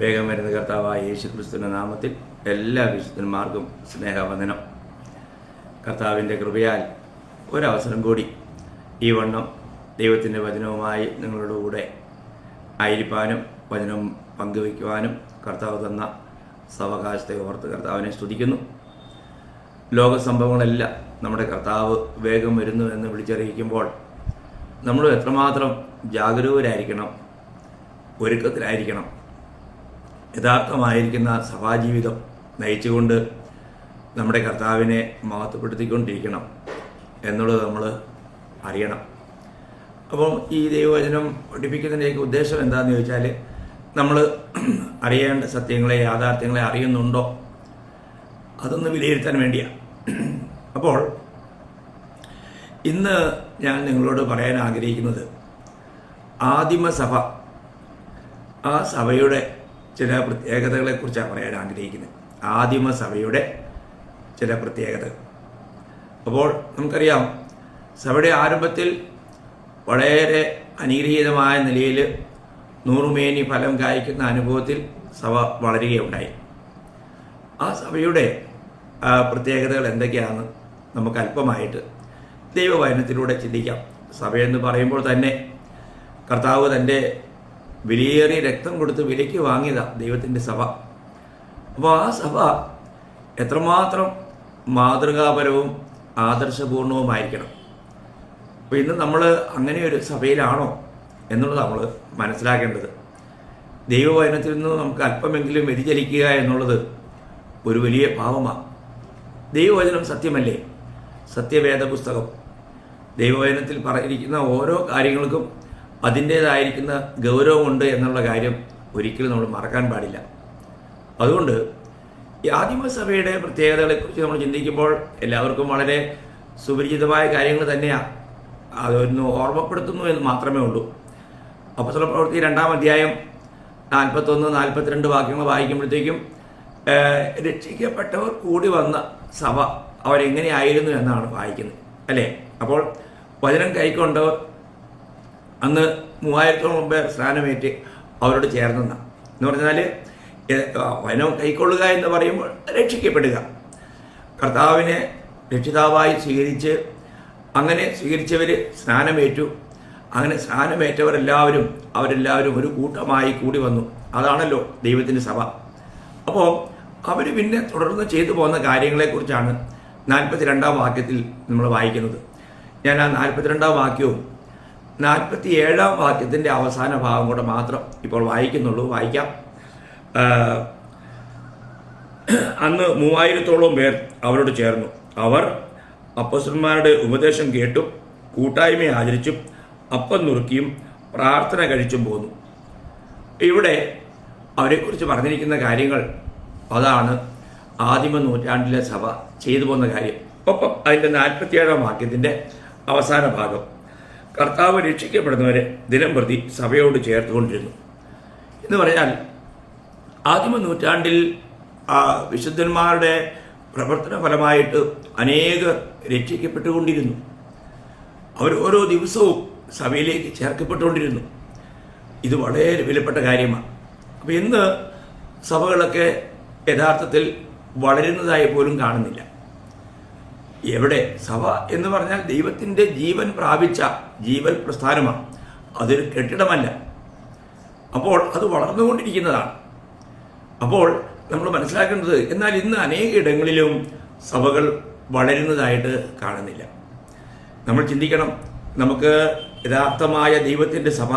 വേഗം വരുന്ന കർത്താവായ യേശു ക്രിസ്തുവിൻ്റെ നാമത്തിൽ എല്ലാ വിശുദ്ധന്മാർക്കും സ്നേഹവന്ദനം. കർത്താവിൻ്റെ കൃപയാൽ ഒരവസരം കൂടി ഈ വണ്ണം ദൈവത്തിൻ്റെ വചനവുമായി നിങ്ങളുടെ കൂടെ ആയിരിക്കാനും വചനം പങ്കുവയ്ക്കുവാനും കർത്താവ് തന്ന സാവകാശത്തെ ഓർത്ത് കർത്താവിനെ സ്തുതിക്കുന്നു. ലോക സംഭവങ്ങളെല്ലാം നമ്മുടെ കർത്താവ് വേഗം വരുന്നു എന്ന് വിളിച്ചറിയിക്കുമ്പോൾ നമ്മൾ എത്രമാത്രം ജാഗരൂകരായിരിക്കണം, ഒരുക്കത്തിലായിരിക്കണം. യഥാർത്ഥമായിരിക്കുന്ന സഭാജീവിതം നയിച്ചുകൊണ്ട് നമ്മുടെ കർത്താവിനെ മഹത്വപ്പെടുത്തിക്കൊണ്ടിരിക്കണം എന്നുള്ളത് നമ്മൾ അറിയണം. അപ്പോൾ ഈ ദൈവവചനം പഠിപ്പിക്കുന്നതിൻ്റെയൊക്കെ ഉദ്ദേശം എന്താണെന്ന് ചോദിച്ചാൽ, നമ്മൾ അറിയേണ്ട സത്യങ്ങളെ, യാഥാർത്ഥ്യങ്ങളെ അറിയുന്നുണ്ടോ, അതൊന്ന് വിലയിരുത്താൻ വേണ്ടിയാണ്. അപ്പോൾ ഇന്ന് ഞാൻ നിങ്ങളോട് പറയാൻ ആഗ്രഹിക്കുന്നത് ആദിമസഭ, ആ സഭയുടെ ചില പ്രത്യേകതകളെക്കുറിച്ചാണ് പറയാൻ ആഗ്രഹിക്കുന്നത്. ആദിമസഭയുടെ ചില പ്രത്യേകതകൾ. അപ്പോൾ നമുക്കറിയാം, സഭയുടെ ആരംഭത്തിൽ വളരെ അനുഗ്രഹീതമായ നിലയിൽ നൂറുമേനി ഫലം കായ്ക്കുന്ന അനുഭവത്തിൽ സഭ വളരുകയുണ്ടായി. ആ സഭയുടെ പ്രത്യേകതകൾ എന്തൊക്കെയാണെന്ന് നമുക്ക് അല്പമായിട്ട് ദൈവവചനത്തിലൂടെ ചിന്തിക്കാം. സഭയെന്ന് പറയുമ്പോൾ തന്നെ കർത്താവ് തൻ്റെ വിലയേറിയ രക്തം കൊടുത്ത് വിലയ്ക്ക് വാങ്ങിയതാണ് ദൈവത്തിൻ്റെ സഭ. അപ്പോൾ ആ സഭ എത്രമാത്രം മാതൃകാപരവും ആദർശപൂർണവുമായിരിക്കണം. അപ്പോൾ ഇന്ന് നമ്മൾ അങ്ങനെ ഒരു സഭയിലാണോ എന്നുള്ളത് നമ്മൾ മനസ്സിലാക്കേണ്ടത്. ദൈവവചനത്തിൽ നിന്ന് നമുക്ക് അല്പമെങ്കിലും വ്യതിചലിക്കുക എന്നുള്ളത് ഒരു വലിയ പാപമാണ്. ദൈവവചനം സത്യമല്ലേ? സത്യവേദ പുസ്തകം. ദൈവവചനത്തിൽ പറഞ്ഞിരിക്കുന്ന ഓരോ കാര്യങ്ങൾക്കും അതിൻ്റേതായിരിക്കുന്ന ഗൗരവമുണ്ട് എന്നുള്ള കാര്യം ഒരിക്കലും നമ്മൾ മറക്കാൻ പാടില്ല. അതുകൊണ്ട് ഈ ആദിമസഭയുടെ പ്രത്യേകതകളെക്കുറിച്ച് നമ്മൾ ചിന്തിക്കുമ്പോൾ എല്ലാവർക്കും വളരെ സുപരിചിതമായ കാര്യങ്ങൾ തന്നെയാണ്. അതൊന്ന് ഓർമ്മപ്പെടുത്തുന്നു എന്ന് മാത്രമേ ഉള്ളൂ. അപ്പോസ്തല പ്രവൃത്തി 2-ാം അധ്യായം 41-42 വാക്യങ്ങൾ വായിക്കുമ്പോഴത്തേക്കും രക്ഷിക്കപ്പെട്ടവർ കൂടി വന്ന സഭ അവരെങ്ങനെയായിരുന്നു എന്നാണ് വായിക്കുന്നത്, അല്ലേ? അപ്പോൾ വചനം കൈക്കൊണ്ടവർ അന്ന് 3000-ഓളം പേർ സ്നാനമേറ്റ് അവരോട് ചേർന്നെന്ന എന്ന് പറഞ്ഞാൽ വചനം കൈക്കൊള്ളുക എന്ന് പറയുമ്പോൾ രക്ഷിക്കപ്പെടുക, കർത്താവിനെ രക്ഷിതാവായി സ്വീകരിച്ച് അങ്ങനെ സ്വീകരിച്ചവർ സ്നാനമേറ്റു. അങ്ങനെ അവരെല്ലാവരും ഒരു കൂട്ടമായി കൂടി വന്നു. അതാണല്ലോ ദൈവത്തിൻ്റെ സഭ. അപ്പോൾ അവർ പിന്നെ തുടർന്ന് ചെയ്തു പോകുന്ന കാര്യങ്ങളെക്കുറിച്ചാണ് 42-ാം വാക്യത്തിൽ നമ്മൾ വായിക്കുന്നത്. ഞാൻ ആ 42-ാം വാക്യവും 47-ാം വാക്യത്തിൻ്റെ അവസാന ഭാഗം കൂടെ മാത്രം ഇപ്പോൾ വായിക്കുന്നുള്ളൂ. വായിക്കാം. അന്ന് 3000-ഓളം പേർ അവരോട് ചേർന്നു. അവർ അപ്പോസ്തലന്മാരുടെ ഉപദേശം കേട്ടും കൂട്ടായ്മ ആചരിച്ചും അപ്പം നുറുക്കിയും പ്രാർത്ഥന കഴിച്ചും പോന്നു. ഇവിടെ അവരെക്കുറിച്ച് പറഞ്ഞിരിക്കുന്ന കാര്യങ്ങൾ അതാണ് ആദിമ നൂറ്റാണ്ടിലെ സഭ ചെയ്തു പോകുന്ന കാര്യം. ഒപ്പം അതിൻ്റെ 47-ാം വാക്യത്തിൻ്റെ അവസാന ഭാഗം, കർത്താവ് രക്ഷിക്കപ്പെടുന്നവരെ ദിനം പ്രതി സഭയോട് ചേർത്തുകൊണ്ടിരുന്നു എന്ന് പറഞ്ഞാൽ, ആദിമ നൂറ്റാണ്ടിൽ വിശുദ്ധന്മാരുടെ പ്രവർത്തന ഫലമായിട്ട് അനേകർ രക്ഷിക്കപ്പെട്ടുകൊണ്ടിരുന്നു. അവർ ഓരോ ദിവസവും സഭയിലേക്ക് ചേർക്കപ്പെട്ടുകൊണ്ടിരുന്നു. ഇത് വളരെ വിലപ്പെട്ട കാര്യമാണ്. അപ്പോൾ ഇന്ന് സഭകളൊക്കെ യഥാർത്ഥത്തിൽ വളരുന്നതായി പോലും കാണുന്നില്ല. എവിടെ? സഭ എന്ന് പറഞ്ഞാൽ ദൈവത്തിൻ്റെ ജീവൻ പ്രാപിച്ച ജീവൻ പ്രസ്ഥാനമാണ്, അതൊരു കെട്ടിടമല്ല. അപ്പോൾ അത് വളർന്നുകൊണ്ടിരിക്കുന്നതാണ്. അപ്പോൾ നമ്മൾ മനസ്സിലാക്കേണ്ടത്, എന്നാൽ ഇന്ന് അനേക ഇടങ്ങളിലും സഭകൾ വളരുന്നതായിട്ട് കാണുന്നില്ല. നമ്മൾ ചിന്തിക്കണം, നമുക്ക് യഥാർത്ഥമായ ദൈവത്തിൻ്റെ സഭ,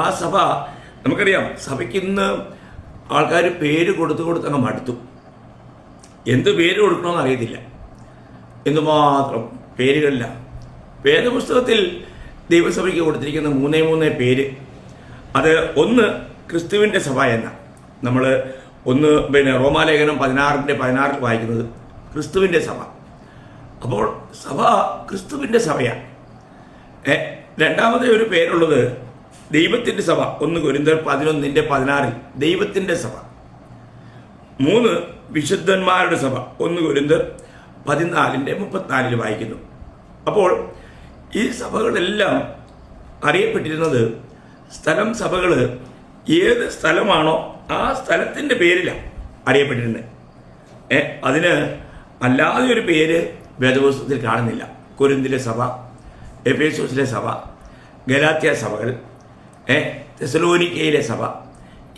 ആ സഭ നമുക്കറിയാം. സഭയ്ക്ക് ഇന്ന് ആൾക്കാർ പേര് കൊടുത്ത് അങ്ങ് മടുത്തു. എന്ത് പേര് കൊടുക്കണമെന്ന് അറിയത്തില്ല. എന്തുമാത്രം പേരുകളില്ല. വേദപുസ്തകത്തിൽ ദൈവസഭയ്ക്ക് കൊടുത്തിരിക്കുന്ന 3 പേര്. അത് ഒന്ന് ക്രിസ്തുവിൻ്റെ സഭ എന്ന, നമ്മൾ റോമാലേഖനം 16-16 വായിക്കുന്നത് ക്രിസ്തുവിൻ്റെ സഭ. അപ്പോൾ സഭ ക്രിസ്തുവിൻ്റെ സഭയാണ്. രണ്ടാമത്തെ ഒരു പേരുള്ളത് ദൈവത്തിൻ്റെ സഭ. 1 കൊരിന്ത്യർ 11-16 ദൈവത്തിൻ്റെ സഭ. 3 വിശുദ്ധന്മാരുടെ സഭ. 1 കൊരിന്ത്യർ 14-34 വായിക്കുന്നു. അപ്പോൾ ഈ സഭകളെല്ലാം അറിയപ്പെട്ടിരുന്നത് സ്ഥലം സഭകൾ ഏത് സ്ഥലമാണോ ആ സ്ഥലത്തിൻ്റെ പേരിലാണ് അറിയപ്പെട്ടിരുന്നത്. അതിന് അല്ലാതെ ഒരു പേര് വേദപുസ്തകത്തിൽ കാണുന്നില്ല. കൊരിന്തിലെ സഭ, എഫേസോസിലെ സഭ, ഗലാത്യ സഭകൾ, തെസലോനിക്കയിലെ സഭ,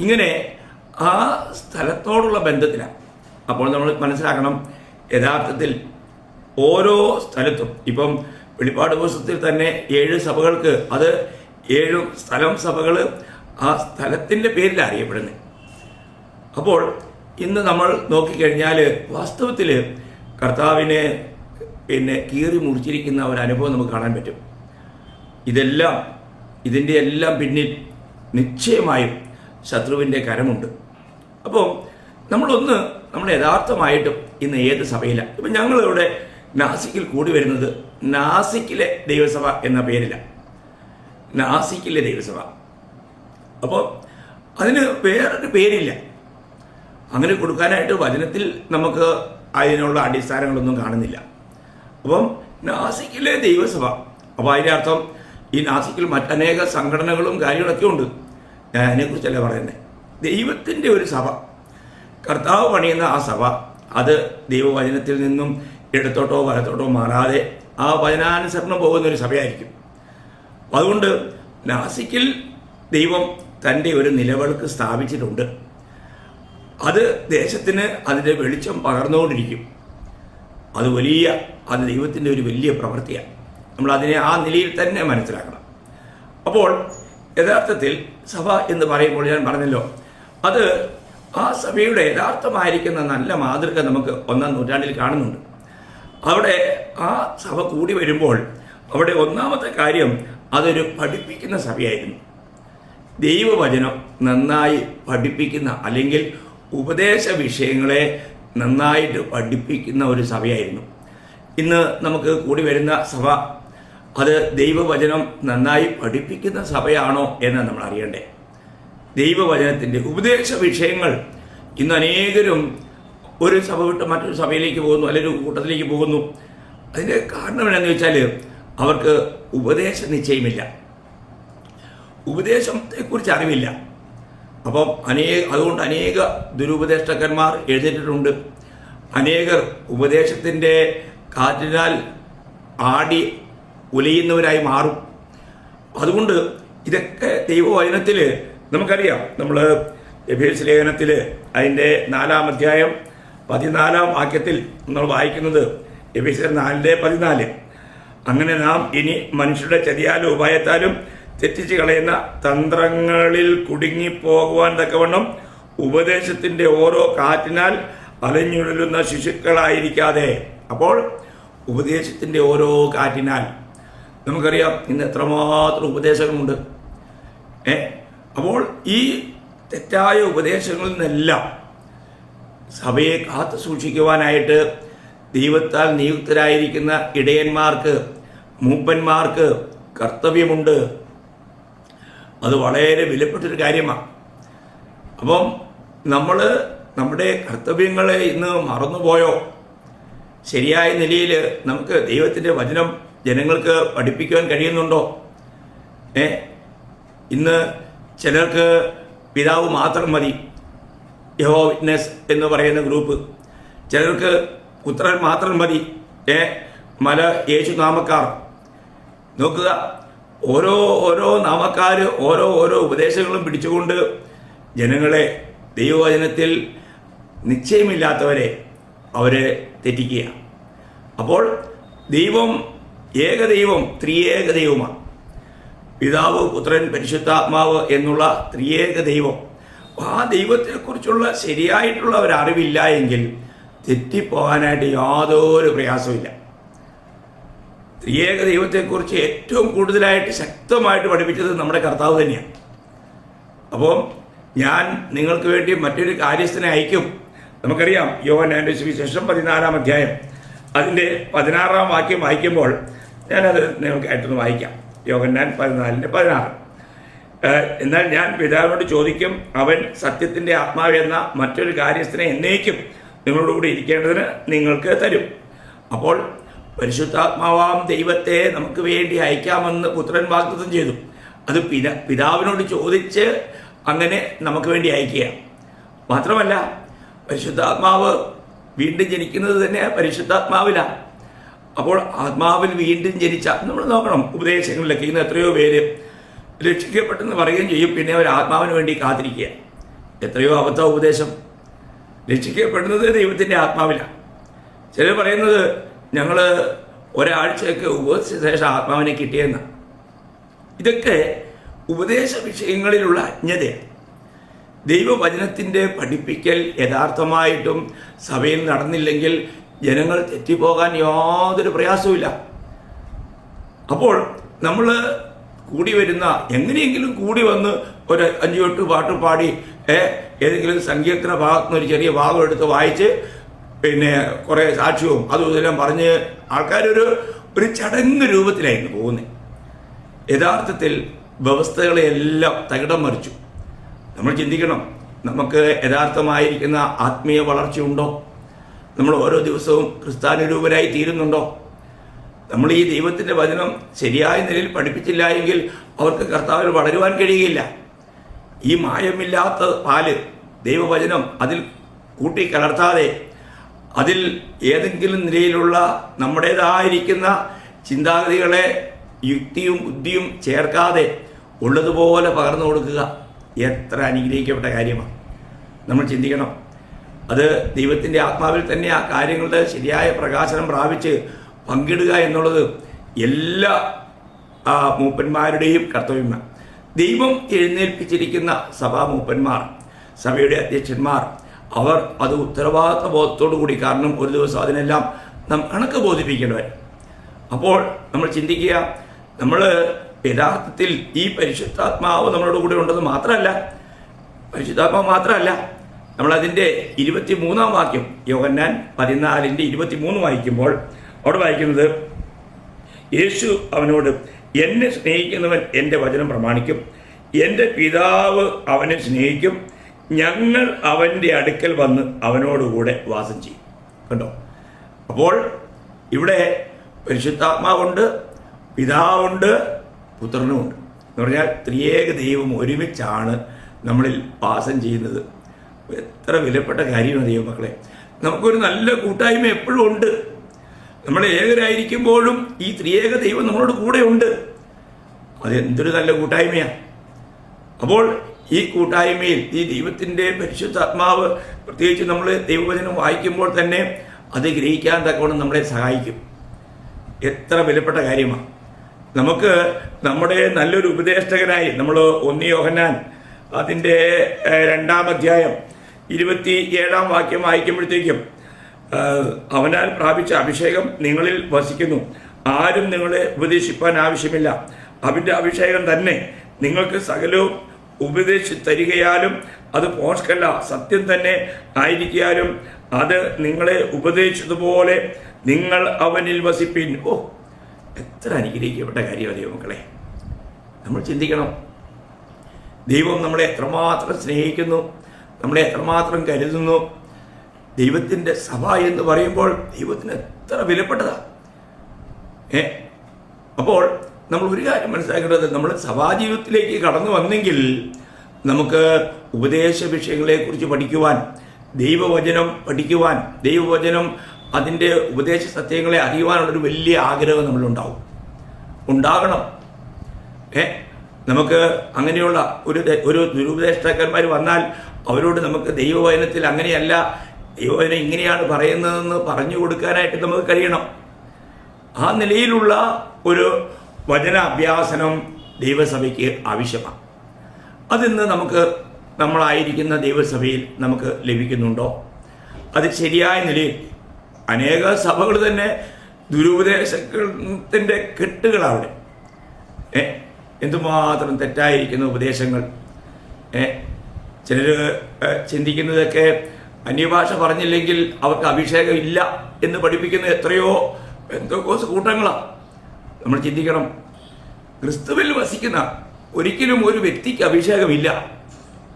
ഇങ്ങനെ ആ സ്ഥലത്തോടുള്ള ബന്ധത്തിലാണ്. അപ്പോൾ നമ്മൾ മനസ്സിലാക്കണം, യഥാർത്ഥത്തിൽ ഓരോ സ്ഥലത്തും ഇപ്പം വെളിപ്പാട് പുസ്തകത്തിൽ തന്നെ 7 സഭകൾക്ക് അത് 7 സ്ഥലം സഭകൾ ആ സ്ഥലത്തിൻ്റെ പേരിലാണ് അറിയപ്പെടുന്നത്. അപ്പോൾ ഇന്ന് നമ്മൾ നോക്കിക്കഴിഞ്ഞാൽ വാസ്തവത്തിൽ കർത്താവിനെ കീറി മുറിച്ചിരിക്കുന്ന ഒരു അനുഭവം നമുക്ക് കാണാൻ പറ്റും. ഇതിൻ്റെ എല്ലാം പിന്നിൽ നിശ്ചയമായും ശത്രുവിൻ്റെ കരമുണ്ട്. അപ്പോൾ നമ്മൾ യഥാർത്ഥമായിട്ടും ഇന്ന് ഏത് സഭയിലാണ്? ഇപ്പം ഞങ്ങളിവിടെ നാസിക്കിൽ കൂടി വരുന്നത് നാസിക്കിലെ ദൈവസഭ എന്ന പേരിലാണ്. നാസിക്കിലെ ദൈവസഭ. അപ്പോൾ അതിന് വേറൊരു പേരില്ല. അങ്ങനെ കൊടുക്കാനായിട്ട് വചനത്തിൽ നമുക്ക് അതിനുള്ള അടിസ്ഥാനങ്ങളൊന്നും കാണുന്നില്ല. അപ്പം നാസിക്കിലെ ദൈവസഭ. അപ്പോൾ അതിൻ്റെ അർത്ഥം ഈ നാസിക്കിൽ മറ്റനേക സംഘടനകളും കാര്യങ്ങളൊക്കെ ഉണ്ട്. ഞാൻ അതിനെക്കുറിച്ചല്ല പറയുന്നത്. ദൈവത്തിൻ്റെ ഒരു സഭ, കർത്താവ് പണിയുന്ന ആ സഭ, അത് ദൈവവചനത്തിൽ നിന്നും ഇടത്തോട്ടോ വലത്തോട്ടോ മാറാതെ ആ വചനാനുസരണം പോകുന്നൊരു സഭയായിരിക്കും. അതുകൊണ്ട് നാസിക്കിൽ ദൈവം തൻ്റെ ഒരു നിലവിളക്ക് സ്ഥാപിച്ചിട്ടുണ്ട്. അത് ദേശത്തിന് അതിൻ്റെ വെളിച്ചം പകർന്നുകൊണ്ടിരിക്കും. അത് ദൈവത്തിൻ്റെ ഒരു വലിയ പ്രവൃത്തിയാണ്. നമ്മളതിനെ ആ നിലയിൽ തന്നെ മനസ്സിലാക്കണം. അപ്പോൾ യഥാർത്ഥത്തിൽ സഭ എന്ന് പറയുമ്പോൾ ഞാൻ പറഞ്ഞല്ലോ, അത് ആ സഭയുടെ യഥാർത്ഥമായിരിക്കുന്ന നല്ല മാതൃക നമുക്ക് 1-ാം നൂറ്റാണ്ടിൽ കാണുന്നുണ്ട്. അവിടെ ആ സഭ കൂടി വരുമ്പോൾ അവിടെ ഒന്നാമത്തെ കാര്യം അതൊരു പഠിപ്പിക്കുന്ന സഭയായിരുന്നു. ദൈവവചനം നന്നായി പഠിപ്പിക്കുന്ന, അല്ലെങ്കിൽ ഉപദേശ വിഷയങ്ങളെ നന്നായിട്ട് പഠിപ്പിക്കുന്ന ഒരു സഭയായിരുന്നു. ഇന്ന് നമുക്ക് കൂടി വരുന്ന സഭ അത് ദൈവവചനം നന്നായി പഠിപ്പിക്കുന്ന സഭയാണോ എന്ന് നമ്മൾ അറിയണ്ടേ. ദൈവവചനത്തിൻ്റെ ഉപദേശ വിഷയങ്ങൾ ഇന്ന് അനേകരും ഒരു സഭ വിട്ട് മറ്റൊരു സഭയിലേക്ക് പോകുന്നു, അല്ലെങ്കിൽ ഒരു കൂട്ടത്തിലേക്ക് പോകുന്നു. അതിൻ്റെ കാരണം എന്താണെന്ന് വെച്ചാൽ അവർക്ക് ഉപദേശ നിശ്ചയമില്ല, ഉപദേശത്തെക്കുറിച്ച് അറിവില്ല. അപ്പം അതുകൊണ്ട് അനേക ദുരുപദേഷ്ടകന്മാർ എഴുതിയിട്ടുണ്ട്. അനേകർ ഉപദേശത്തിൻ്റെ കാറ്റിനാൽ ആടി ഉലയുന്നവരായി മാറും. അതുകൊണ്ട് ഇതൊക്കെ ദൈവവചനത്തിൽ നമുക്കറിയാം. നമ്മൾ എഫേസ്യ ലേഖനത്തിൽ അതിൻ്റെ 4-ാം അധ്യായം 14-ാം വാക്യത്തിൽ നമ്മൾ വായിക്കുന്നത് എഫേസ്യർ 4:14, അങ്ങനെ നാം ഇനി മനുഷ്യരുടെ ചതിയാലും ഉപായത്താലും തെറ്റിച്ച് കളയുന്ന തന്ത്രങ്ങളിൽ കുടുങ്ങിപ്പോകുവാൻ തക്കവണ്ണം ഉപദേശത്തിൻ്റെ ഓരോ കാറ്റിനാൽ അലഞ്ഞുഴലുന്ന ശിശുക്കളായിരിക്കാതെ. അപ്പോൾ ഉപദേശത്തിൻ്റെ ഓരോ കാറ്റിനാൽ നമുക്കറിയാം ഇന്ന് എത്രമാത്രം ഉപദേശങ്ങളുണ്ട്. അപ്പോൾ ഈ തെറ്റായ ഉപദേശങ്ങളിൽ നിന്നെല്ലാം സഭയെ കാത്തു സൂക്ഷിക്കുവാനായിട്ട് ദൈവത്താൽ നിയുക്തരായിരിക്കുന്ന ഇടയന്മാർക്ക്, മൂപ്പന്മാർക്ക് കർത്തവ്യമുണ്ട്. അത് വളരെ വിലപ്പെട്ടൊരു കാര്യമാണ്. അപ്പം നമ്മൾ നമ്മുടെ കർത്തവ്യങ്ങളെ ഇന്ന് മറന്നുപോയോ? ശരിയായ നിലയിൽ നമുക്ക് ദൈവത്തിൻ്റെ വചനം ജനങ്ങൾക്ക് പഠിപ്പിക്കുവാൻ കഴിയുന്നുണ്ടോ? ഇന്ന് ചിലർക്ക് പിതാവ് മാത്രം മതി, യഹോവ വിറ്റ്നസ് എന്ന് പറയുന്ന ഗ്രൂപ്പ്. ചിലർക്ക് പുത്രൻ മാത്രം മതി, യേശു നാമക്കാർ. നോക്കുക, ഓരോ നാമക്കാർ ഓരോ ഉപദേശങ്ങളും പിടിച്ചുകൊണ്ട് ജനങ്ങളെ ദൈവവചനത്തിൽ നിശ്ചയമില്ലാത്തവരെ അവരെ തെറ്റിക്കുക. അപ്പോൾ ദൈവം ഏകദൈവം, ത്രിയേക ദൈവമാണ്. പിതാവ്, പുത്രൻ, പരിശുദ്ധാത്മാവ് എന്നുള്ള ത്രിയേക ദൈവം. ആ ദൈവത്തെക്കുറിച്ചുള്ള ശരിയായിട്ടുള്ള ഒരറിവില്ല എങ്കിൽ തെറ്റിപ്പോകാനായിട്ട് യാതൊരു പ്രയാസമില്ല. ത്രിയേക ദൈവത്തെക്കുറിച്ച് ഏറ്റവും കൂടുതലായിട്ട് ശക്തമായിട്ട് പഠിപ്പിച്ചത് നമ്മുടെ കർത്താവ് തന്നെയാണ്. അപ്പോൾ ഞാൻ നിങ്ങൾക്ക് വേണ്ടി മറ്റൊരു കാര്യസ്ഥനെ അയക്കും. നമുക്കറിയാം യോഹന്നാന്റെ സുവിശേഷം 14-ാം അധ്യായം അതിൻ്റെ 16-ാം വാക്യം വായിക്കുമ്പോൾ ഞാനത് നിങ്ങൾക്കായിട്ടൊന്ന് വായിക്കാം. യോഹന്നാൻ 14:16. എന്നാൽ ഞാൻ പിതാവിനോട് ചോദിക്കും, അവൻ സത്യത്തിൻ്റെ ആത്മാവ് എന്ന മറ്റൊരു കാര്യസ്ഥനെ എന്നേക്കും നിങ്ങളോടുകൂടി ഇരിക്കേണ്ടതിന് നിങ്ങൾക്ക് തരും. അപ്പോൾ പരിശുദ്ധാത്മാവാം ദൈവത്തെ നമുക്ക് വേണ്ടി അയക്കാമെന്ന് പുത്രൻ വാഗ്ദത്തം ചെയ്തു. അത് പിതാവിനോട് ചോദിച്ച് അങ്ങനെ നമുക്ക് വേണ്ടി അയക്കുക. മാത്രമല്ല പരിശുദ്ധാത്മാവ് വീണ്ടും ജനിക്കുന്നത് തന്നെ പരിശുദ്ധാത്മാവിലാണ്. അപ്പോൾ ആത്മാവിൽ വീണ്ടും ജനിച്ച നമ്മൾ നോക്കണം, ഉപദേശങ്ങളിലൊക്കെ ഇന്ന് എത്രയോ പേര് രക്ഷിക്കപ്പെട്ടെന്ന് പറയുകയും ചെയ്യും, പിന്നെ അവർ ആത്മാവിന് വേണ്ടി കാത്തിരിക്കുക. എത്രയോ അബദ്ധ ഉപദേശം. രക്ഷിക്കപ്പെടുന്നത് ദൈവത്തിൻ്റെ ആത്മാവിലാണ്. ചിലർ പറയുന്നത് ഞങ്ങൾ ഒരാഴ്ചയൊക്കെ ഉപദേശിച്ച ശേഷം ആത്മാവിനെ കിട്ടിയെന്ന്. ഇതൊക്കെ ഉപദേശ വിഷയങ്ങളിലുള്ള അജ്ഞതയാണ്. ദൈവവചനത്തിൻ്റെ പഠിപ്പിക്കൽ യഥാർത്ഥമായിട്ടും സഭയിൽ നടന്നില്ലെങ്കിൽ ജനങ്ങൾ തെറ്റിപ്പോകാൻ യാതൊരു പ്രയാസവുമില്ല. അപ്പോൾ നമ്മൾ കൂടി വരുന്ന, എങ്ങനെയെങ്കിലും കൂടി വന്ന് ഒരു 5-8 പാട്ട് പാടി ഏതെങ്കിലും സങ്കീർത്തന ഭാഗത്തുനിന്ന് ഒരു ചെറിയ ഭാഗം എടുത്ത് വായിച്ച് പിന്നെ കുറേ സാക്ഷ്യവും അതും ഇതെല്ലാം പറഞ്ഞ് ആൾക്കാരൊരു ചടങ്ങ് രൂപത്തിലായിരുന്നു പോകുന്നത്. യഥാർത്ഥത്തിൽ വ്യവസ്ഥകളെയെല്ലാം തകിടം മറിച്ചു. നമ്മൾ ചിന്തിക്കണം, നമുക്ക് യഥാർത്ഥമായിരിക്കുന്ന ആത്മീയ വളർച്ചയുണ്ടോ? നമ്മൾ ഓരോ ദിവസവും ക്രിസ്ത്യാനുരൂപരായി തീരുന്നുണ്ടോ? നമ്മൾ ഈ ദൈവത്തിൻ്റെ വചനം ശരിയായ നിലയിൽ പഠിപ്പിച്ചില്ല എങ്കിൽ അവർക്ക് കർത്താവിൽ വളരുവാൻ കഴിയുകയില്ല. ഈ മായമില്ലാത്ത പാല് ദൈവവചനം അതിൽ കൂട്ടിക്കലർത്താതെ, അതിൽ ഏതെങ്കിലും നിലയിലുള്ള നമ്മുടേതായിരിക്കുന്ന ചിന്താഗതികളെ യുക്തിയും ബുദ്ധിയും ചേർക്കാതെ ഉള്ളതുപോലെ പകർന്നു കൊടുക്കുക എത്ര അനുഗ്രഹിക്കപ്പെട്ട കാര്യമാണ്. നമ്മൾ ചിന്തിക്കണം, അത് ദൈവത്തിൻ്റെ ആത്മാവിൽ തന്നെ ആ കാര്യങ്ങളുടെ ശരിയായ പ്രകാശനം പ്രാപിച്ച് പങ്കിടുക എന്നുള്ളത് എല്ലാ മൂപ്പന്മാരുടെയും കർത്തവ്യമാണ്. ദൈവം എഴുന്നേൽപ്പിച്ചിരിക്കുന്ന സഭാ മൂപ്പന്മാർ, സഭയുടെ അധ്യക്ഷന്മാർ, അവർ അത് ഉത്തരവാദിത്വ ബോധത്തോടു കൂടി, കാരണം ഒരു ദിവസം അതിനെല്ലാം നാം കണക്ക് ബോധിപ്പിക്കേണ്ടവർ. അപ്പോൾ നമ്മൾ ചിന്തിക്കുക, നമ്മൾ യഥാർത്ഥത്തിൽ ഈ പരിശുദ്ധാത്മാവ് നമ്മളോട് കൂടെ ഉണ്ടെന്ന് മാത്രമല്ല, പരിശുദ്ധാത്മാവ് മാത്രമല്ല, നമ്മളതിൻ്റെ 23-ാം വാക്യം യോഹന്നാൻ 14:23 വായിക്കുമ്പോൾ അവിടെ വായിക്കുന്നത്, യേശു അവനോട്, എന്നെ സ്നേഹിക്കുന്നവൻ എൻ്റെ വചനം പ്രമാണിക്കും, എൻ്റെ പിതാവ് അവനെ സ്നേഹിക്കും, ഞങ്ങൾ അവൻ്റെ അടുക്കൽ വന്ന് അവനോടുകൂടെ വാസം ചെയ്യും. കണ്ടോ? അപ്പോൾ ഇവിടെ പരിശുദ്ധാത്മാവുണ്ട്, പിതാവുണ്ട്, പുത്രനുമുണ്ട്. എന്ന് പറഞ്ഞാൽ ത്രിയേക ദൈവം ഒരുമിച്ചാണ് നമ്മളിൽ വാസം ചെയ്യുന്നത്. എത്ര വിലപ്പെട്ട കാര്യമാണ് ദൈവമക്കളെ. നമുക്കൊരു നല്ല കൂട്ടായ്മ എപ്പോഴും ഉണ്ട്. നമ്മൾ ഏകരായിരിക്കുമ്പോഴും ഈ ത്രിയേക ദൈവം നമ്മളോട് കൂടെ ഉണ്ട്. അതെന്തൊരു നല്ല കൂട്ടായ്മയാണ്. അപ്പോൾ ഈ കൂട്ടായ്മയിൽ ഈ ദൈവത്തിൻ്റെ പരിശുദ്ധാത്മാവ്, പ്രത്യേകിച്ച് നമ്മൾ ദൈവവചനം വായിക്കുമ്പോൾ തന്നെ അത് ഗ്രഹിക്കാൻ തക്കവണ്ണം നമ്മളെ സഹായിക്കും. എത്ര വിലപ്പെട്ട കാര്യമാണ്. നമുക്ക് നമ്മുടെ നല്ലൊരു ഉപദേഷ്ടകനായി നമ്മൾ 1 യോഹന്നാൻ അതിൻ്റെ 2-ാം അധ്യായം 27-ാം വാക്യം വായിക്കുമ്പോഴത്തേക്കും, അവനാൽ പ്രാപിച്ച അഭിഷേകം നിങ്ങളിൽ വസിക്കുന്നു, ആരും നിങ്ങളെ ഉപദേശിപ്പാൻ ആവശ്യമില്ല, അവൻ്റെ അഭിഷേകം തന്നെ നിങ്ങൾക്ക് സകലവും ഉപദേശിച്ച് തരികയാലും അത് പോഷ്കല്ല സത്യം തന്നെ ആയിരിക്കാലും അത് നിങ്ങളെ ഉപദേശിച്ചതുപോലെ നിങ്ങൾ അവനിൽ വസിപ്പിൻ. ഓ, എത്ര അനുഗ്രഹിക്കപ്പെട്ട കാര്യമാണ് ദൈവമക്കളെ. നമ്മൾ ചിന്തിക്കണം, ദൈവം നമ്മളെ എത്രമാത്രം സ്നേഹിക്കുന്നു, നമ്മളെ എത്രമാത്രം കരുതുന്നു. ദൈവത്തിൻ്റെ സഭ എന്ന് പറയുമ്പോൾ ദൈവത്തിന് എത്ര വിലപ്പെട്ടതാണ്. അപ്പോൾ നമ്മൾ ഒരു കാര്യം മനസ്സിലാക്കേണ്ടത്, നമ്മൾ സഭാജീവിതത്തിലേക്ക് കടന്നു വന്നെങ്കിൽ നമുക്ക് ഉപദേശ വിഷയങ്ങളെക്കുറിച്ച് പഠിക്കുവാൻ, ദൈവവചനം പഠിക്കുവാൻ, ദൈവവചനം അതിൻ്റെ ഉപദേശ സത്യങ്ങളെ അറിയുവാനുള്ളൊരു വലിയ ആഗ്രഹം ഉണ്ടാകണം. നമുക്ക് അങ്ങനെയുള്ള ഒരു ദുരുപദേഷ്ടാക്കന്മാർ വന്നാൽ അവരോട് നമുക്ക് ദൈവവചനത്തിൽ അങ്ങനെയല്ല, ദൈവവചനം ഇങ്ങനെയാണ് പറയുന്നതെന്ന് പറഞ്ഞു കൊടുക്കാനായിട്ട് നമുക്ക് കഴിയണം. ആ നിലയിലുള്ള ഒരു വചന അഭ്യാസനം ദൈവസഭയ്ക്ക് ആവശ്യമാണ്. അതിന്ന് നമ്മളായിരിക്കുന്ന ദൈവസഭയിൽ നമുക്ക് ലഭിക്കുന്നുണ്ടോ? അത് ശരിയായ നിലയിൽ അനേക സഭകൾ തന്നെ ദുരുപദേശത്തിൻ്റെ കെട്ടുകളവിടെ. എന്തുമാത്രം തെറ്റായിരിക്കുന്ന ഉപദേശങ്ങൾ. ചിലർ ചിന്തിക്കുന്നതൊക്കെ അന്യഭാഷ പറഞ്ഞില്ലെങ്കിൽ അവർക്ക് അഭിഷേകം ഇല്ല എന്ന് പഠിപ്പിക്കുന്ന എത്രയോ പെന്തക്കോസ്ത് കൂട്ടങ്ങളാണ്. നമ്മൾ ചിന്തിക്കണം, ക്രിസ്തുവിൽ വസിക്കുന്ന ഒരിക്കലും ഒരു വ്യക്തിക്ക് അഭിഷേകമില്ല.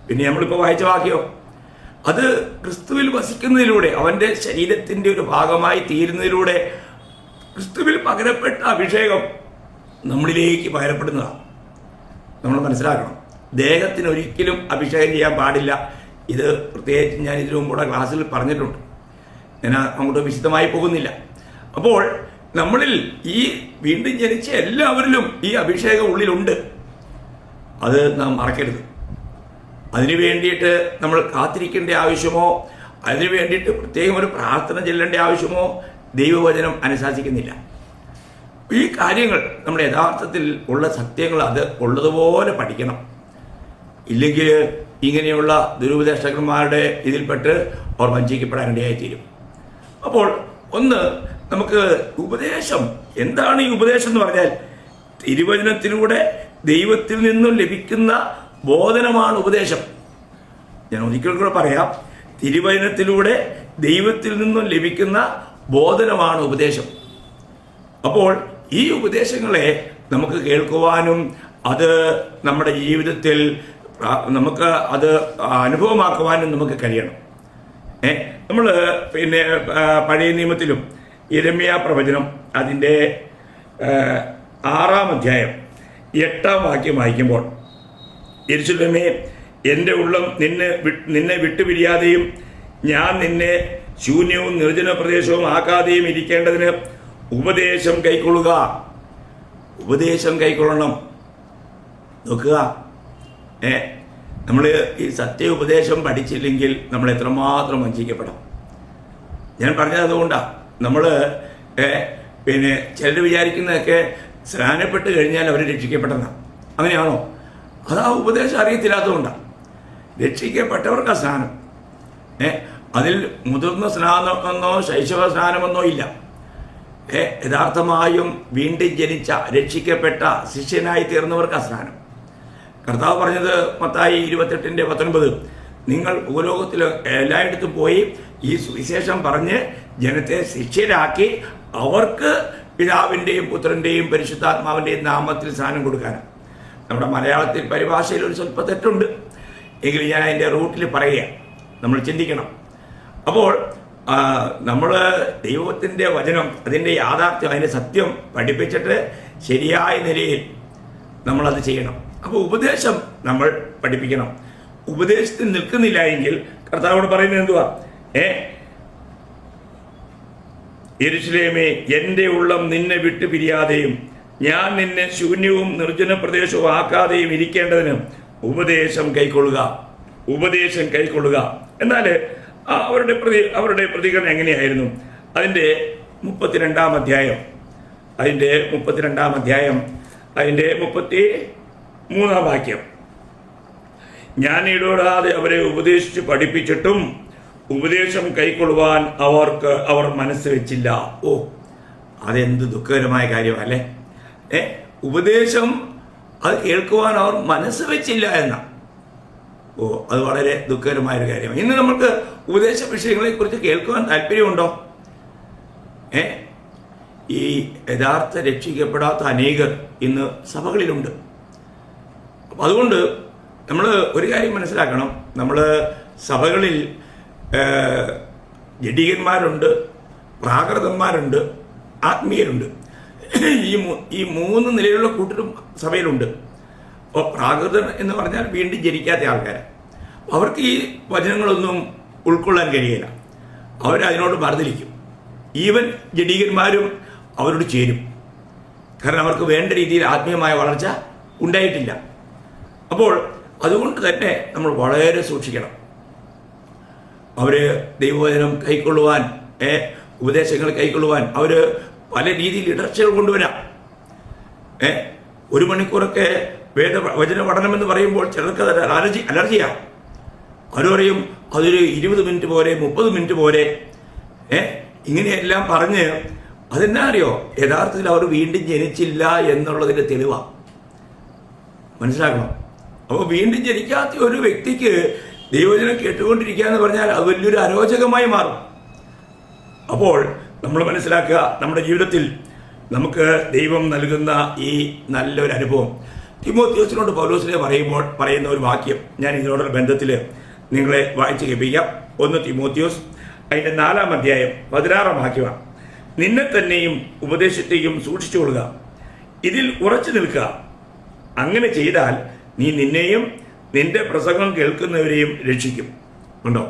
പിന്നെ നമ്മളിപ്പോൾ വായിച്ച വാക്യോ, അത് ക്രിസ്തുവിൽ വസിക്കുന്നതിലൂടെ, അവൻ്റെ ശരീരത്തിൻ്റെ ഒരു ഭാഗമായി തീരുന്നതിലൂടെ ക്രിസ്തുവിൽ പകരപ്പെട്ട അഭിഷേകം നമ്മളിലേക്ക് പകരപ്പെടുന്നതാണ്. നമ്മൾ മനസ്സിലാക്കണം. ദേഹത്തിന് ഒരിക്കലും അഭിഷേകം ചെയ്യാൻ പാടില്ല. ഇത് പ്രത്യേകിച്ച് ഞാൻ ഇതിനു മുമ്പുള്ള ക്ലാസ്സിൽ പറഞ്ഞിട്ടുണ്ട്. ഞാൻ അങ്ങോട്ട് വിശദമായി പോകുന്നില്ല. അപ്പോൾ നമ്മളിൽ ഈ വീണ്ടും ജനിച്ച എല്ലാവരിലും ഈ അഭിഷേകം ഉള്ളിലുണ്ട്. അത് നാം മറക്കരുത്. അതിനു വേണ്ടിയിട്ട് നമ്മൾ കാത്തിരിക്കേണ്ട ആവശ്യമോ അതിനു വേണ്ടിയിട്ട് പ്രത്യേകം ഒരു പ്രാർത്ഥന ചെല്ലേണ്ട ആവശ്യമോ ദൈവവചനം അനുശാസിക്കുന്നില്ല. ഈ കാര്യങ്ങൾ നമ്മുടെ യഥാർത്ഥത്തിൽ ഉള്ള സത്യങ്ങൾ അത് ഉള്ളതുപോലെ പഠിക്കണം. ഇല്ലെങ്കിൽ ഇങ്ങനെയുള്ള ദുരുപദേഷ്ടകന്മാരുടെ ഇതിൽപ്പെട്ട് അവർ വഞ്ചിക്കപ്പെടാനിടയായിത്തീരും. അപ്പോൾ ഒന്ന് നമുക്ക് ഉപദേശം എന്താണ്? ഈ ഉപദേശം എന്ന് പറഞ്ഞാൽ തിരുവചനത്തിലൂടെ ദൈവത്തിൽ നിന്നും ലഭിക്കുന്ന ബോധനമാണ് ഉപദേശം. ഞാൻ ഒരിക്കൽ കൂടെ പറയാം, തിരുവചനത്തിലൂടെ ദൈവത്തിൽ നിന്നും ലഭിക്കുന്ന ബോധനമാണ് ഉപദേശം. അപ്പോൾ ഈ ഉപദേശങ്ങളെ നമുക്ക് കേൾക്കുവാനും അത് നമ്മുടെ ജീവിതത്തിൽ നമുക്ക് അത് അനുഭവമാക്കുവാനും നമുക്ക് കഴിയണം. നമ്മൾ പിന്നെ പഴയ നിയമത്തിലും യിരെമ്യാ പ്രവചനം അതിൻ്റെ 6-ാം അധ്യായം 8-ാം വാക്യം വായിക്കുമ്പോൾ, യെരൂശലേമേ, എൻ്റെ ഉള്ളം നിന്നെ വിട്ടുപിരിയാതെയും ഞാൻ നിന്നെ ശൂന്യവും നിർജ്ജന പ്രദേശവും ആക്കാതെയും ഇരിക്കേണ്ടതിന് ഉപദേശം കൈക്കൊള്ളുക. ഉപദേശം കൈക്കൊള്ളണം. നോക്കുക, നമ്മൾ ഈ സത്യ ഉപദേശം പഠിച്ചില്ലെങ്കിൽ നമ്മൾ എത്രമാത്രം വഞ്ചിക്കപ്പെടാം. ഞാൻ പറഞ്ഞത് അതുകൊണ്ടാണ്. നമ്മൾ പിന്നെ ചിലർ വിചാരിക്കുന്നതൊക്കെ സ്നാനപ്പെട്ട് കഴിഞ്ഞാൽ അവർ രക്ഷിക്കപ്പെട്ടെന്നാണ്. അങ്ങനെയാണോ? അത് ആ ഉപദേശം അറിയത്തില്ലാത്തതുകൊണ്ടാണ്. രക്ഷിക്കപ്പെട്ടവർക്ക് സ്നാനം, അതിൽ മുതിർന്ന സ്നാനമെന്നോ ശൈശവ സ്നാനമെന്നോ ഇല്ല. യഥാർത്ഥമായും വീണ്ടും ജനിച്ച രക്ഷിക്കപ്പെട്ട ശിഷ്യനായി തീർന്നവർക്ക് സ്നാനം. കർത്താവ് പറഞ്ഞത് മത്തായി 28:19, നിങ്ങൾ ഭൂലോകത്തിൽ എല്ലായിടത്തും പോയി ഈ സുവിശേഷം പറഞ്ഞ് ജനത്തെ ശിഷ്യരാക്കി അവർക്ക് പിതാവിൻ്റെയും പുത്രൻ്റെയും പരിശുദ്ധാത്മാവിൻ്റെയും നാമത്തിൽ സ്നാനം കൊടുക്കാനാണ്. നമ്മുടെ മലയാളത്തിൽ പരിഭാഷയിൽ ഒരു സ്വല്പ തെറ്റുണ്ട്, എങ്കിലും ഞാൻ അതിൻ്റെ റൂട്ടിൽ പറയുക. നമ്മൾ ചിന്തിക്കണം. അപ്പോൾ നമ്മൾ ദൈവത്തിൻ്റെ വചനം, അതിൻ്റെ യാഥാർത്ഥ്യം, അതിൻ്റെ സത്യം പഠിപ്പിച്ചിട്ട് ശരിയായ നിലയിൽ നമ്മളത് ചെയ്യണം. അപ്പോൾ ഉപദേശം നമ്മൾ പഠിപ്പിക്കണം. ഉപദേശത്തിൽ നിൽക്കുന്നില്ല എങ്കിൽ കർത്താവോട് പറയുന്നത് എന്തുവാ? യെരൂശലേമേ, എൻ്റെ ഉള്ളം നിന്നെ വിട്ടു പിരിയാതെയും ഞാൻ നിന്നെ ശൂന്യവും നിർജ്ജന പ്രദേശവും ആക്കാതെയും ഇരിക്കേണ്ടതിന് ഉപദേശം കൈക്കൊള്ളുക. ഉപദേശം കൈക്കൊള്ളുക. എന്നാൽ അവരുടെ പ്രതികരണം എങ്ങനെയായിരുന്നു? അതിൻ്റെ 32-ാം അധ്യായം അതിൻ്റെ 33-ാം വാക്യം, ഞാൻ ഇടപെടാതെ അവരെ ഉപദേശിച്ച് പഠിപ്പിച്ചിട്ടും ഉപദേശം കൈക്കൊള്ളുവാൻ അവർ മനസ്സ് വെച്ചില്ല. ഓ, അതെന്ത് ദുഃഖകരമായ കാര്യമല്ലേ! ഉപദേശം അത് കേൾക്കുവാൻ അവർ മനസ്സ് വെച്ചില്ല എന്ന. ഓ, അത് വളരെ ദുഃഖകരമായൊരു കാര്യമാണ്. ഇന്ന് നമുക്ക് ഉപദേശ വിഷയങ്ങളെക്കുറിച്ച് കേൾക്കുവാൻ താല്പര്യമുണ്ടോ? ഈ യഥാർത്ഥ രക്ഷിക്കപ്പെടാത്ത അനേകർ ഇന്ന് സഭകളിലുണ്ട്. അപ്പം അതുകൊണ്ട് നമ്മൾ ഒരു കാര്യം മനസ്സിലാക്കണം. നമ്മൾ സഭകളിൽ ജഡീകന്മാരുണ്ട്, പ്രാകൃതന്മാരുണ്ട്, ആത്മീയരുണ്ട്. ഈ മൂന്ന് നിലയിലുള്ള കൂട്ടരും സഭയിലുണ്ട്. അപ്പോൾ പ്രാകൃതൻ എന്ന് പറഞ്ഞാൽ വീണ്ടും ജനിക്കാത്ത ആൾക്കാർ. അവർക്ക് ഈ വചനങ്ങളൊന്നും ഉൾക്കൊള്ളാൻ കഴിയില്ല. അവരതിനോട് മറുതലിക്കും. ഈവൻ ജഡീകന്മാരും അവരോട് ചേരും. കാരണം അവർക്ക് വേണ്ട രീതിയിൽ ആത്മീയമായ വളർച്ച ഉണ്ടായിട്ടില്ല. അപ്പോൾ അതുകൊണ്ട് തന്നെ നമ്മൾ വളരെ സൂക്ഷിക്കണം. അവർ ദൈവവചനം കൈക്കൊള്ളുവാൻ, ഉപദേശങ്ങൾ കൈക്കൊള്ളുവാൻ അവർ പല രീതിയിൽ ഇടർച്ചകൾ കൊണ്ടുവരാം. 1 മണിക്കൂറൊക്കെ വചന പഠനമെന്ന് പറയുമ്പോൾ ചിലർക്ക് അത് അലർജിയാണ്. അവർ പറയും അതൊരു 20 മിനിറ്റ് പോരെ, 30 മിനിറ്റ് പോരെ, ഇങ്ങനെയെല്ലാം പറഞ്ഞ് അതെന്നാ അറിയോ? യഥാർത്ഥത്തിൽ അവർ വീണ്ടും ജനിച്ചില്ല എന്നുള്ളതിൻ്റെ തെളിവാണ്. മനസ്സിലാക്കണം. അപ്പോൾ വീണ്ടും ജനിക്കാത്ത ഒരു വ്യക്തിക്ക് ദൈവവചനം കേട്ടുകൊണ്ടിരിക്കുക എന്ന് പറഞ്ഞാൽ അത് വലിയൊരു അരോചകമായി മാറും. അപ്പോൾ നമ്മൾ മനസ്സിലാക്കുക, നമ്മുടെ ജീവിതത്തിൽ നമുക്ക് ദൈവം നൽകുന്ന ഈ നല്ലൊരു അനുഭവം. തിമോത്തിയോസിനോട് പൗലോസിനെ പറയുന്ന ഒരു വാക്യം ഞാൻ ഇതിനോടുള്ള ബന്ധത്തിൽ നിങ്ങളെ വായിച്ച് കേൾപ്പിക്കാം. 1 തിമോത്തിയോസ് അതിൻ്റെ 4-ാം അധ്യായം 16-ാം വാക്യമാണ്. നിന്നെ തന്നെയും ഉപദേശത്തെയും സൂക്ഷിച്ചുകൊള്ളുക, ഇതിൽ ഉറച്ചു നിൽക്കുക. അങ്ങനെ ചെയ്താൽ നീ നിന്നെയും നിന്റെ പ്രസംഗം കേൾക്കുന്നവരെയും രക്ഷിക്കും. ഉണ്ടോ?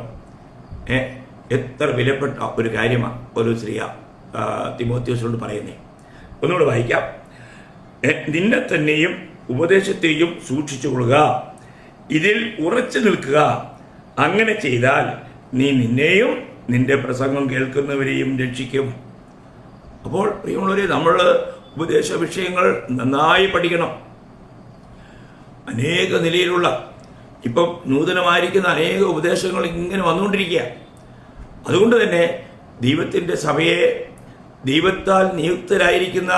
എത്ര വിലപ്പെട്ട ഒരു കാര്യമാണ് ഒരു സ്ത്രീ തിമോത്തിയോസിനോട് പറയുന്നേ. ഒന്നുകൂടെ വായിക്കാം. നിന്നെ തന്നെയും ഉപദേശത്തെയും സൂക്ഷിച്ചു കൊള്ളുക, ഇതിൽ ഉറച്ചു നിൽക്കുക. അങ്ങനെ ചെയ്താൽ നീ നിന്നെയും നിന്റെ പ്രസംഗം കേൾക്കുന്നവരെയും രക്ഷിക്കും. അപ്പോൾ പ്രിയമുള്ളവരെ, നമ്മൾ ഉപദേശ വിഷയങ്ങൾ നന്നായി പഠിക്കണം. അനേക നിലയിലുള്ള ഇപ്പം നൂതനമായിരിക്കുന്ന അനേക ഉപദേശങ്ങൾ ഇങ്ങനെ വന്നുകൊണ്ടിരിക്കുക. അതുകൊണ്ട് തന്നെ ദൈവത്തിൻ്റെ സഭയെ, ദൈവത്താൽ നിയുക്തരായിരിക്കുന്ന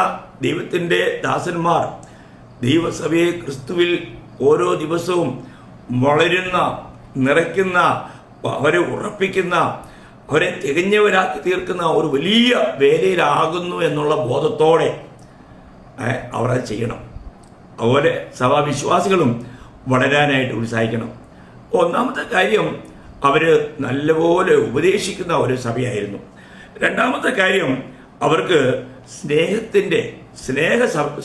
ദൈവത്തിൻ്റെ ദാസന്മാർ ദൈവസഭയെ ക്രിസ്തുവിൽ ഓരോ ദിവസവും വളരുന്ന, നിറയ്ക്കുന്ന, അവരെ ഉറപ്പിക്കുന്ന, അവരെ തികഞ്ഞവരാക്കി തീർക്കുന്ന ഒരു വലിയ വേലയിലാകുന്നു എന്നുള്ള ബോധത്തോടെ അവർ അത് ചെയ്യണം. അതുപോലെ സഭാവിശ്വാസികളും വളരാനായിട്ട് ഉത്സാഹിക്കണം. ഒന്നാമത്തെ കാര്യം, അവർ നല്ലപോലെ ഉപദേശിക്കുന്ന ഒരു സഭയായിരുന്നു. രണ്ടാമത്തെ കാര്യം, അവർക്ക്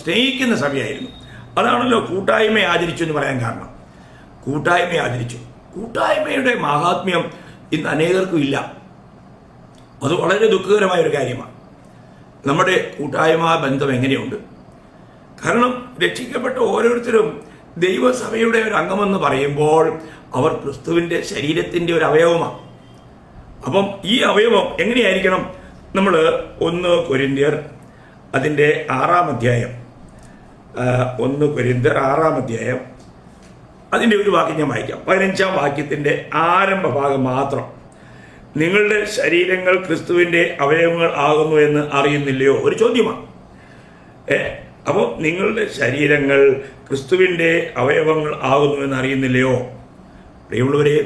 സ്നേഹിക്കുന്ന സഭയായിരുന്നു. അതാണല്ലോ കൂട്ടായ്മ ആചരിച്ചു എന്ന് പറയാൻ കാരണം. കൂട്ടായ്മ ആചരിച്ചു. കൂട്ടായ്മയുടെ മാഹാത്മ്യം ഇന്ന് അനേകർക്കും ഇല്ല. അത് വളരെ ദുഃഖകരമായ ഒരു കാര്യമാണ്. നമ്മുടെ കൂട്ടായ്മ ബന്ധം എങ്ങനെയുണ്ട്? കാരണം രക്ഷിക്കപ്പെട്ട ഓരോരുത്തരും ദൈവസഭയുടെ ഒരു അംഗമെന്ന് പറയുമ്പോൾ അവർ ക്രിസ്തുവിൻ്റെ ശരീരത്തിൻ്റെ ഒരു അവയവമാണ്. അപ്പം ഈ അവയവം എങ്ങനെയായിരിക്കണം? നമ്മൾ 1 കൊരിന്ത്യർ അതിൻ്റെ 6-ാം അധ്യായം, 1 കൊരിന്ത്യർ 6-ാം അധ്യായം അതിൻ്റെ ഒരു വാക്യം ഞാൻ വായിക്കാം. 15-ാം വാക്യത്തിൻ്റെ ആരംഭ ഭാഗം മാത്രം. നിങ്ങളുടെ ശരീരങ്ങൾ ക്രിസ്തുവിൻ്റെ അവയവങ്ങൾ ആകുന്നു എന്ന് അറിയുന്നില്ലയോ? ഒരു ചോദ്യമാണ്. അപ്പോൾ നിങ്ങളുടെ ശരീരങ്ങൾ ക്രിസ്തുവിൻ്റെ അവയവങ്ങൾ ആകുന്നു എന്ന് അറിയുന്നില്ലയോ? പ്രിയമുള്ളവരെ,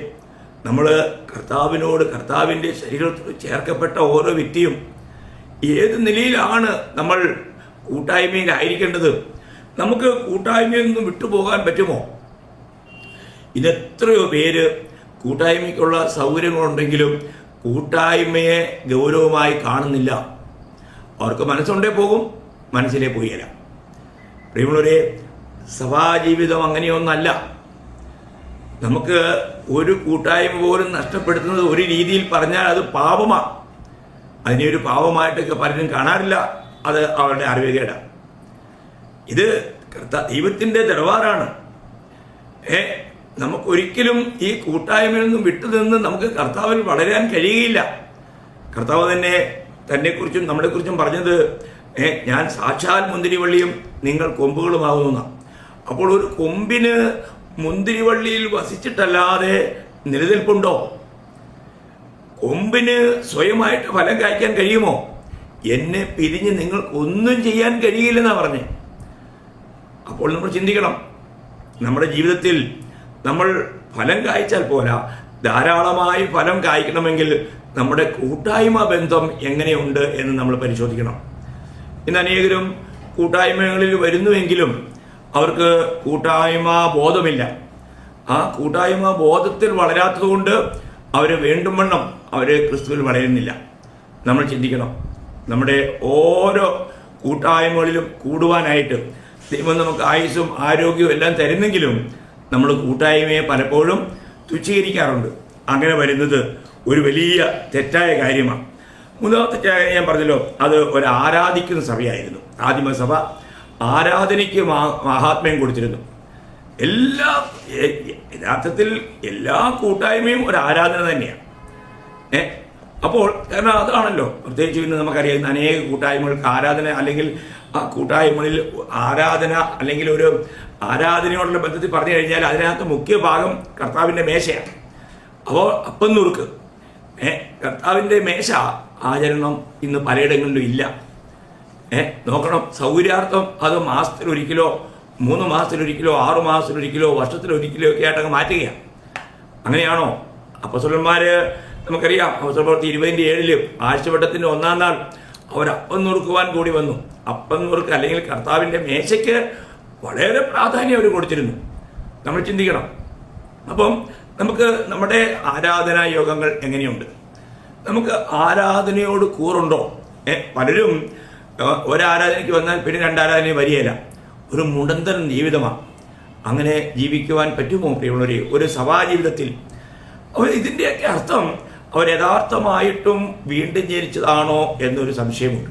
നമ്മൾ കർത്താവിനോട്, കർത്താവിൻ്റെ ശരീരത്തോട് ചേർക്കപ്പെട്ട ഓരോ വ്യക്തിയും ഏത് നിലയിലാണ് നമ്മൾ കൂട്ടായ്മയിലായിരിക്കേണ്ടത്? നമുക്ക് കൂട്ടായ്മയിൽ നിന്നും വിട്ടുപോകാൻ പറ്റുമോ? ഇതെത്രയോ പേര് കൂട്ടായ്മയ്ക്കുള്ള സൗകര്യങ്ങളുണ്ടെങ്കിലും കൂട്ടായ്മയെ ഗൗരവമായി കാണുന്നില്ല. അവർക്ക് മനസ്സുണ്ടേ പോകും, മനസ്സിലേ പോയില്ല. പ്രിയമുള്ളവരെ, സഭാജീവിതം അങ്ങനെയൊന്നല്ല. നമുക്ക് ഒരു കൂട്ടായ്മ പോലും നഷ്ടപ്പെടുത്തുന്നത് ഒരു രീതിയിൽ പറഞ്ഞാൽ അത് പാപമാണ്. അതിനെ ഒരു പാപമായിട്ടൊക്കെ പലരും കാണാറില്ല. അത് അവരുടെ അറിവുകേടാണ്. ഇത് ദൈവത്തിൻ്റെ ദർബാറാണ്. നമുക്കൊരിക്കലും ഈ കൂട്ടായ്മയിൽ നിന്നും വിട്ടുനിന്ന് നമുക്ക് കർത്താവിൽ വളരാൻ കഴിയുകയില്ല. കർത്താവ് തന്നെക്കുറിച്ചും നമ്മളെക്കുറിച്ചും പറഞ്ഞത്, ഞാൻ സാക്ഷാൽ മുന്തിരിവള്ളിയും നിങ്ങൾ കൊമ്പുകളുമാകുന്നു. അപ്പോൾ ഒരു കൊമ്പിന് മുന്തിരിവള്ളിയിൽ വസിച്ചിട്ടല്ലാതെ നിലനിൽപ്പുണ്ടോ? കൊമ്പിന് സ്വയമായിട്ട് ഫലം കായ്ക്കാൻ കഴിയുമോ? എന്നെ പിരിഞ്ഞ് നിങ്ങൾക്കൊന്നും ചെയ്യാൻ കഴിയില്ലെന്നാണ് പറഞ്ഞേ. അപ്പോൾ നമ്മൾ ചിന്തിക്കണം, നമ്മുടെ ജീവിതത്തിൽ നമ്മൾ ഫലം കായ്ച്ചാൽ പോരാ, ധാരാളമായി ഫലം കായ്ക്കണമെങ്കിൽ നമ്മുടെ കൂട്ടായ്മ ബന്ധം എങ്ങനെയുണ്ട് എന്ന് നമ്മൾ പരിശോധിക്കണം. ഇന്ന് അനേകരും കൂട്ടായ്മകളിൽ വരുന്നുവെങ്കിലും അവർക്ക് കൂട്ടായ്മ ബോധമില്ല. ആ കൂട്ടായ്മ ബോധത്തിൽ വളരാത്തതുകൊണ്ട് അവർ വേണ്ടുവണ്ണം ക്രിസ്തുവിൽ വളരുന്നില്ല. നമ്മൾ ചിന്തിക്കണം, നമ്മുടെ ഓരോ കൂട്ടായ്മകളിലും കൂടുവാനായിട്ട് ദൈവം നമുക്ക് ആയുസ്സും ആരോഗ്യവും എല്ലാം തരുന്നെങ്കിലും നമ്മൾ കൂട്ടായ്മയെ പലപ്പോഴും തുച്ഛീകരിക്കാറുണ്ട്. അങ്ങനെ വരുന്നത് ഒരു വലിയ തെറ്റായ കാര്യമാണ്. മൂന്നാമത്തെ ഞാൻ പറഞ്ഞല്ലോ, അത് ഒരു ആരാധിക്കുന്ന സഭയായിരുന്നു. ആദിമസഭ ആരാധനയ്ക്ക് മഹാത്മ്യം കൊടുത്തിരുന്നു. യഥാർത്ഥത്തിൽ എല്ലാ കൂട്ടായ്മയും ഒരു ആരാധന തന്നെയാണ്. അപ്പോൾ കാരണം അതാണല്ലോ, പ്രത്യേകിച്ച് ഇന്ന് നമുക്കറിയാവുന്ന അനേക കൂട്ടായ്മകൾക്ക് ആരാധന, അല്ലെങ്കിൽ ആ കൂട്ടായ്മകളിൽ ആരാധന അല്ലെങ്കിൽ ഒരു ആരാധനയോടുള്ള ബന്ധത്തിൽ പറഞ്ഞു കഴിഞ്ഞാൽ അതിനകത്ത് മുഖ്യ ഭാഗം കർത്താവിൻ്റെ മേശയാണ്. അപ്പോൾ അപ്പം നുറുക്ക്, കർത്താവിൻ്റെ മേശ ആചരണം ഇന്ന് പലയിടങ്ങളിലും ഇല്ല. നോക്കണം, സൗകര്യാർത്ഥം അത് മാസത്തിലൊരിക്കലോ 3 മാസത്തിലൊരിക്കലോ 6 മാസത്തിലൊരിക്കലോ വർഷത്തിലൊരിക്കലോ ഒക്കെ ആയിട്ടങ്ങ് മാറ്റുകയാണ്. അങ്ങനെയാണോ? അപ്പോസ്തലന്മാർ നമുക്കറിയാം, അപ്പോസ്തലപ്രവൃത്തി 20:7 ആഴ്ചവട്ടത്തിൻ്റെ 1-ാം നാൾ അവർ അപ്പം നുറുക്കുവാൻ കൂടി വന്നു. അപ്പം നുറുക്ക് അല്ലെങ്കിൽ കർത്താവിൻ്റെ മേശയ്ക്ക് വളരെ പ്രാധാന്യം അവർ കൊടുത്തിരുന്നു. നമ്മൾ ചിന്തിക്കണം. അപ്പം നമുക്ക് നമ്മുടെ ആരാധനാ യോഗങ്ങൾ എങ്ങനെയുണ്ട്? നമുക്ക് ആരാധനയോട് കൂറുണ്ടോ? പലരും ഒരാരാധനയ്ക്ക് വന്നാൽ പിന്നെ 2 ആരാധനയും വരികയില്ല. ഒരു മുടന്തൻ ജീവിതമാണ്. അങ്ങനെ ജീവിക്കുവാൻ പറ്റുമോ പ്രിയമുള്ളവരെ ഒരു സഭാജീവിതത്തിൽ? ഇതിൻ്റെയൊക്കെ അർത്ഥം അവർ യഥാർത്ഥമായിട്ടും വീണ്ടും ജനിച്ചതാണോ എന്നൊരു സംശയമുണ്ട്.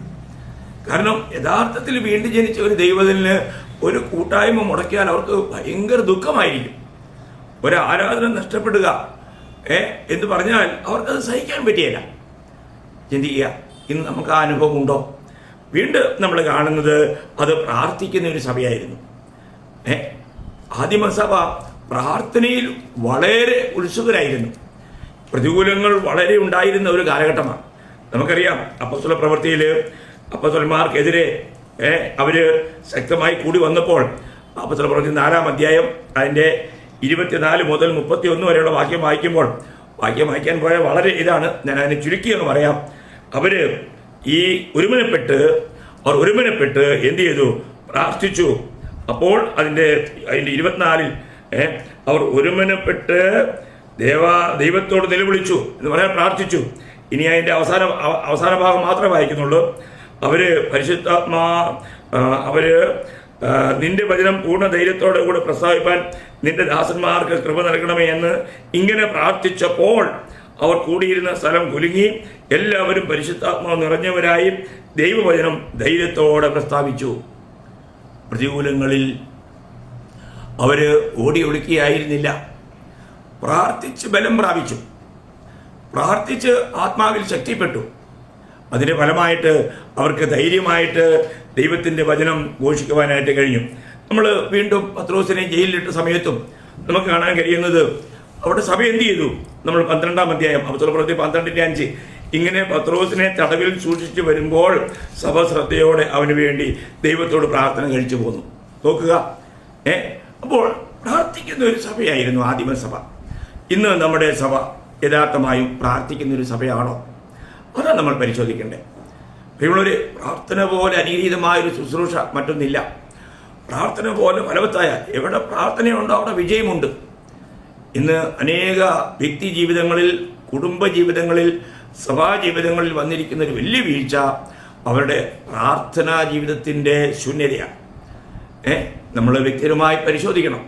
കാരണം യഥാർത്ഥത്തിൽ വീണ്ടും ജനിച്ച ഒരു ദൈവത്തിന് ഒരു കൂട്ടായ്മ മുടക്കിയാൽ അവർക്ക് ഭയങ്കര ദുഃഖമായിരിക്കും. ഒരു ആരാധന നഷ്ടപ്പെടുക എന്ന് പറഞ്ഞാൽ അവർക്കത് സഹിക്കാൻ പറ്റിയല്ല. ചിന്തിക്കുക, ഇന്ന് നമുക്ക് ആ അനുഭവം ഉണ്ടോ? വീണ്ടും നമ്മൾ കാണുന്നത് അത് പ്രാർത്ഥിക്കുന്ന ഒരു സഭയായിരുന്നു. ആദിമസഭ പ്രാർത്ഥനയിൽ വളരെ ഉത്സുകരായിരുന്നു. പ്രതികൂലങ്ങൾ വളരെ ഉണ്ടായിരുന്ന ഒരു കാലഘട്ടമാണ്. നമുക്കറിയാം, അപ്പോസ്തല പ്രവൃത്തിയിൽ അപ്പോസ്തലന്മാർക്കെതിരെ അവര് ശക്തമായി കൂടി വന്നപ്പോൾ അപ്പോസ്തല പ്രവൃത്തി 4-ാം അധ്യായം അതിൻ്റെ 24 മുതൽ 31 വരെയുള്ള വാക്യം വായിക്കാൻ പോയാൽ വളരെ ഇതാണ്. ഞാൻ അതിനെ ചുരുക്കിയെന്ന് പറയാം. അവർ ഒരുമനപ്പെട്ട് എന്ത് ചെയ്തു? പ്രാർത്ഥിച്ചു. അപ്പോൾ അതിൻ്റെ 24-ൽ അവർ ഒരുമനപ്പെട്ട് ദൈവത്തോട് നിലവിളിച്ചു എന്ന് പറയാൻ പ്രാർത്ഥിച്ചു. ഇനി അതിൻ്റെ അവസാന ഭാഗം മാത്രമേ വായിക്കുന്നുള്ളൂ. അവര് നിന്റെ വചനം പൂർണ്ണ ധൈര്യത്തോടെ കൂടെ പ്രസ്താവിപ്പാൻ നിന്റെ ദാസന്മാർക്ക് കൃപ നൽകണമേ എന്ന് ഇങ്ങനെ പ്രാർത്ഥിച്ചപ്പോൾ അവർ കൂടിയിരുന്ന സ്ഥലം കുലുങ്ങി. എല്ലാവരും പരിശുദ്ധാത്മാവ് നിറഞ്ഞവരായി ദൈവവചനം ധൈര്യത്തോടെ പ്രസ്താവിച്ചു. പ്രതികൂലങ്ങളിൽ അവര് ഓടി ഒളിക്കുകയായിരുന്നില്ല. പ്രാർത്ഥിച്ച് ബലം പ്രാപിച്ചു, പ്രാർത്ഥിച്ച് ആത്മാവിൽ ശക്തിപ്പെട്ടു. അതിൻ്റെ ഫലമായിട്ട് അവർക്ക് ധൈര്യമായിട്ട് ദൈവത്തിൻ്റെ വചനം ഘോഷിക്കുവാനായിട്ട് കഴിഞ്ഞു. നമ്മൾ വീണ്ടും പത്രോസിനെ ജയിലിലിട്ട സമയത്തും നമുക്ക് കാണാൻ കഴിയുന്നത് അവിടെ സഭ എന്ത് ചെയ്തു? നമ്മൾ 12-ാം അധ്യായം അപ്പോസ്തല പ്രവൃത്തി 12:5 ഇങ്ങനെ പത്രോസിനെ തടവിൽ സൂക്ഷിച്ചു വരുമ്പോൾ സഭ ശ്രദ്ധയോടെ അവന് വേണ്ടി ദൈവത്തോട് പ്രാർത്ഥന കഴിച്ചു പോന്നു. നോക്കുക, അപ്പോൾ പ്രാർത്ഥിക്കുന്ന ഒരു സഭയായിരുന്നു ആദിമസഭ. ഇന്ന് നമ്മുടെ സഭ യഥാർത്ഥമായും പ്രാർത്ഥിക്കുന്ന ഒരു സഭയാണോ? അതാണ് നമ്മൾ പരിശോധിക്കേണ്ടത്. പ്രിയമുള്ളവരെ, പ്രാർത്ഥന പോലെ അനുഗ്രഹീതമായൊരു ശുശ്രൂഷ മറ്റൊന്നില്ല. പ്രാർത്ഥന പോലെ ഫലവത്തായ എവിടെ പ്രാർത്ഥനയുണ്ടോ അവിടെ വിജയമുണ്ട്. ഇന്ന് അനേക വ്യക്തി ജീവിതങ്ങളിൽ, കുടുംബ ജീവിതങ്ങളിൽ, സഭാജീവിതങ്ങളിൽ വന്നിരിക്കുന്ന ഒരു വലിയ വീഴ്ച അവരുടെ പ്രാർത്ഥനാ ജീവിതത്തിൻ്റെ ശൂന്യതയാണ്. നമ്മൾ വ്യക്തിപരമായി പരിശോധിക്കണം.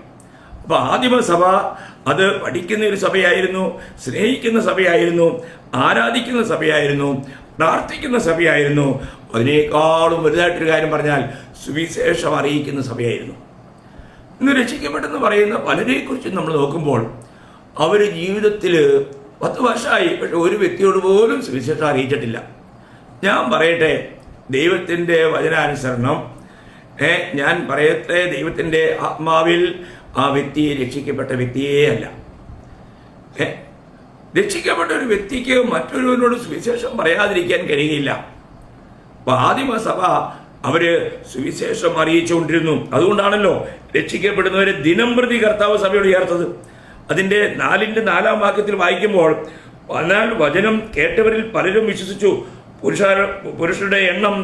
അപ്പോൾ ആദിമസഭ അത് പഠിക്കുന്ന ഒരു സഭയായിരുന്നു, സ്നേഹിക്കുന്ന സഭയായിരുന്നു, ആരാധിക്കുന്ന സഭയായിരുന്നു, പ്രാർത്ഥിക്കുന്ന സഭയായിരുന്നു. അതിനേക്കാളും വലുതായിട്ടൊരു കാര്യം പറഞ്ഞാൽ സുവിശേഷം അറിയിക്കുന്ന സഭയായിരുന്നു. ഇന്ന് രക്ഷിക്കപ്പെട്ടെന്ന് പറയുന്ന പലരെക്കുറിച്ചും നമ്മൾ നോക്കുമ്പോൾ അവർ ജീവിതത്തിൽ 10 വർഷമായി, പക്ഷെ ഒരു വ്യക്തിയോട് പോലും സുവിശേഷം അറിയിച്ചിട്ടില്ല. ഞാൻ പറയട്ടെ, ദൈവത്തിൻ്റെ വചനാനുസരണം ഞാൻ പറയട്ടെ, ദൈവത്തിൻ്റെ ആത്മാവിൽ ആ വ്യക്തി രക്ഷിക്കപ്പെട്ട വ്യക്തിയേ അല്ല. രക്ഷിക്കപ്പെട്ട ഒരു വ്യക്തിക്ക് മറ്റൊരുവനോട് സുവിശേഷം പറയാതിരിക്കാൻ കഴിയുകയില്ല. അപ്പൊ ആദിമസഭ അവര് സുവിശേഷം അറിയിച്ചുകൊണ്ടിരുന്നു. അതുകൊണ്ടാണല്ലോ രക്ഷിക്കപ്പെടുന്നവരെ ദിനം പ്രതി കർത്താവ് സഭയോട് ചേർത്തത്. അതിൻ്റെ 4-ാം വാക്യത്തിൽ വായിക്കുമ്പോൾ, എന്നാൽ വചനം കേട്ടവരിൽ പലരും വിശ്വസിച്ചു, പുരുഷന്മാരുടെ എണ്ണം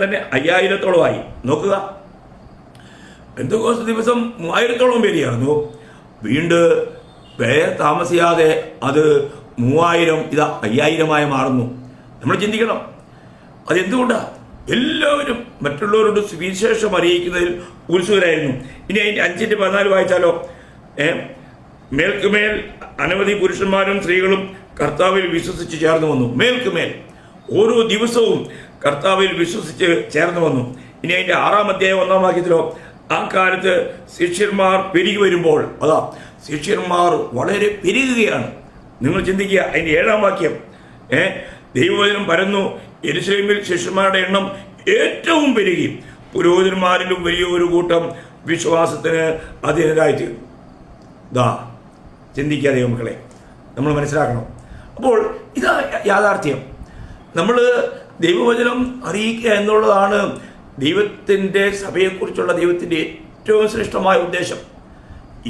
തന്നെ 5000-ഓളമായി. നോക്കുക, പെന്തക്കോസ്ത് ദിവസം 3000-ഓളം പേര് ചേർന്നു. വീണ്ടും വേറെ താമസിയാതെ അത് 3000 ഇതാ 5000-ആയി മാറുന്നു. നമ്മൾ ചിന്തിക്കണം, അതെന്തുകൊണ്ടാണ്? എല്ലാവരും മറ്റുള്ളവരോട് സുവിശേഷം അറിയിക്കുന്നതിൽ ഉത്സുകരായിരുന്നു. ഇനി അതിൻ്റെ 5-14 വായിച്ചാലോ, മേൽക്കുമേൽ അനവധി പുരുഷന്മാരും സ്ത്രീകളും കർത്താവിൽ വിശ്വസിച്ച് ചേർന്ന് വന്നു. മേൽക്കുമേൽ ഓരോ ദിവസവും കർത്താവിൽ വിശ്വസിച്ച് ചേർന്ന് വന്നു. ഇനി അതിൻ്റെ 6-ാം അധ്യായം 1-ാം വാക്യത്തിലോ, ആ കാലത്ത് ശിഷ്യന്മാർ പെരുകി വരുമ്പോൾ, അതാ ശിഷ്യന്മാർ വളരെ പെരുകുകയാണ്. നിങ്ങൾ ചിന്തിക്കുക, അതിൻ്റെ 7-ാം വാക്യം, ദൈവവചനം പരന്നു, യെരൂശലേമിൽ ശിഷ്യന്മാരുടെ എണ്ണം ഏറ്റവും പെരുകി, പുരോഹിതന്മാരിലും വലിയൊരു കൂട്ടം വിശ്വാസത്തിന് അധീനരായിത്തീർന്നു. ദാ ചിന്തിക്കുക ദൈവമക്കളെ, നമ്മൾ മനസ്സിലാക്കണം. അപ്പോൾ ഇതാ യാഥാർത്ഥ്യം. നമ്മൾ ദൈവവചനം അറിയിക്കുക എന്നുള്ളതാണ് ദൈവത്തിൻ്റെ സഭയെക്കുറിച്ചുള്ള ദൈവത്തിൻ്റെ ഏറ്റവും ശ്രേഷ്ഠമായ ഉദ്ദേശം.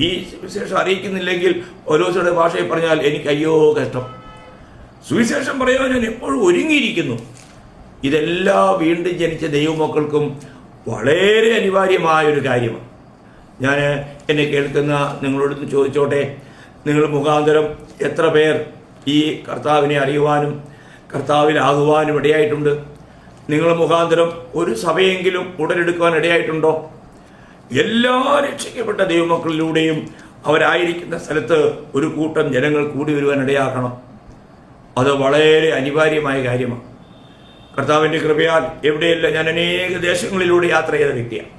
ഈ സുവിശേഷം അറിയിക്കുന്നില്ലെങ്കിൽ ഓരോരുത്തരുടെ ഭാഷയിൽ പറഞ്ഞാൽ എനിക്ക് അയ്യോ കഷ്ടം. സുവിശേഷം പറയാൻ ഞാൻ എപ്പോഴും ഒരുങ്ങിയിരിക്കുന്നു. ഇതെല്ലാ വീണ്ടും ജനിച്ച ദൈവമക്കൾക്കും വളരെ അനിവാര്യമായൊരു കാര്യമാണ്. ഞാൻ എന്നെ കേൾക്കുന്ന നിങ്ങളോട് ചോദിച്ചോട്ടെ, നിങ്ങൾ മുഖാന്തരം എത്ര പേർ ഈ കർത്താവിനെ അറിയുവാനും കർത്താവിലാകുവാനും ഇടയായിട്ടുണ്ട്? നിങ്ങൾ മുഖാന്തരം ഒരു സഭയെങ്കിലും ഉടലെടുക്കുവാൻ ഇടയായിട്ടുണ്ടോ? എല്ലാ രക്ഷിക്കപ്പെട്ട ദൈവമക്കളിലൂടെയും അവരായിരിക്കുന്ന സ്ഥലത്ത് ഒരു കൂട്ടം ജനങ്ങൾ കൂടി വരുവാൻ ഇടയാക്കണം. അത് വളരെ അനിവാര്യമായ കാര്യമാണ്. കർത്താവിൻ്റെ കൃപയാൽ എവിടെയെല്ലാം ഞാൻ അനേക ദേശങ്ങളിലൂടെ യാത്ര ചെയ്ത വ്യക്തിയാണ്.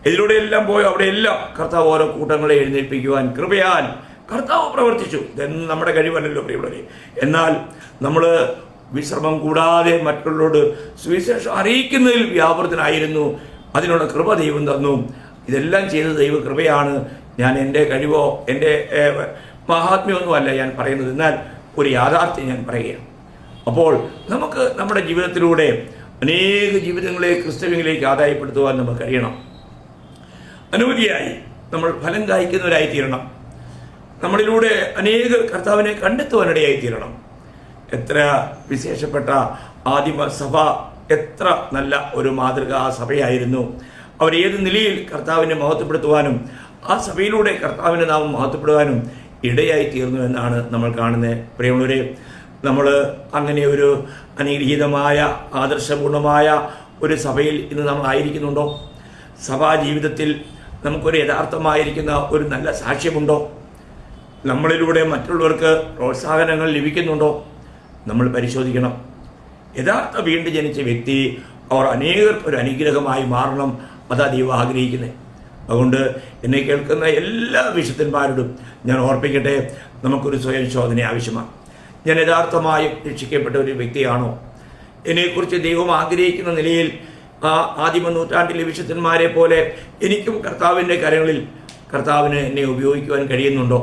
ഇതിലൂടെയെല്ലാം പോയി അവിടെയെല്ലാം കർത്താവ് ഓരോ കൂട്ടങ്ങളെ എഴുന്നേൽപ്പിക്കുവാൻ കൃപയാൽ കർത്താവ് പ്രവർത്തിച്ചു. ഇതൊന്നും നമ്മുടെ കഴിവല്ലല്ലോ പ്രിയമുള്ളവരെ. എന്നാൽ നമ്മൾ വിശ്രമം കൂടാതെ മറ്റുള്ളവരോട് സുവിശേഷം അറിയിക്കുന്നതിൽ വ്യാപൃതനായിരുന്നു. അതിനുള്ള കൃപ ദൈവം തന്നു. ഇതെല്ലാം ചെയ്ത ദൈവ കൃപയാണ്. ഞാൻ എൻ്റെ കഴിവോ എൻ്റെ മഹാത്മ്യമൊന്നുമല്ല ഞാൻ പറയുന്നത്. എന്നാൽ ഒരു യാഥാർത്ഥ്യം ഞാൻ പറയുകയാണ്. അപ്പോൾ നമുക്ക് നമ്മുടെ ജീവിതത്തിലൂടെ അനേക ജീവിതങ്ങളെ ക്രിസ്തുവിലേക്ക് ആദായപ്പെടുത്തുവാൻ നമുക്ക് കഴിയണം. അനവധിയായി നമ്മൾ ഫലം കായ്ക്കുന്നവരായി തീരണം. നമ്മളിലൂടെ അനേക കർത്താവിനെ കണ്ടെത്തുവാനിടയായി തീരണം. എത്ര വിശേഷപ്പെട്ട ആദിമ സഭ, എത്ര നല്ല ഒരു മാതൃകാ സഭയായിരുന്നു. അവർ ഏത് നിലയിൽ കർത്താവിനെ മഹത്വപ്പെടുത്തുവാനും ആ സഭയിലൂടെ കർത്താവിനെ നാം മഹത്വപ്പെടുവാനും ഇടയായി തീർന്നു എന്നാണ് നമ്മൾ കാണുന്നത്. പ്രിയമുള്ളവരെ, നമ്മൾ അങ്ങനെ ഒരു അനുഗ്രഹീതമായ ആദർശപൂർണമായ ഒരു സഭയിൽ ഇന്ന് നമ്മൾ ആയിരിക്കുന്നുണ്ടോ? സഭാ ജീവിതത്തിൽ നമുക്കൊരു യഥാർത്ഥമായിരിക്കുന്ന ഒരു നല്ല സാക്ഷ്യമുണ്ടോ? നമ്മളിലൂടെ മറ്റുള്ളവർക്ക് പ്രോത്സാഹനങ്ങൾ ലഭിക്കുന്നുണ്ടോ? നമ്മൾ പരിശോധിക്കണം. യഥാർത്ഥ വീണ്ടും ജനിച്ച വ്യക്തി അവർ അനേകർക്ക് ഒരു അനുഗ്രഹമായി മാറണം. അതാ ദൈവം ആഗ്രഹിക്കുന്നത്. അതുകൊണ്ട് എന്നെ കേൾക്കുന്ന എല്ലാ വിശുദ്ധന്മാരോടും ഞാൻ ഓർപ്പിക്കട്ടെ, നമുക്കൊരു സ്വയം ശോധന ആവശ്യമാണ്. ഞാൻ യഥാർത്ഥമായും രക്ഷിക്കപ്പെട്ട ഒരു വ്യക്തിയാണോ? എന്നെക്കുറിച്ച് ദൈവം ആഗ്രഹിക്കുന്ന നിലയിൽ ആ ആദിമ നൂറ്റാണ്ടിലെ വിശുദ്ധന്മാരെ പോലെ എനിക്കും കർത്താവിൻ്റെ കരങ്ങളിൽ കർത്താവിന് എന്നെ ഉപയോഗിക്കുവാൻ കഴിയുന്നുണ്ടോ?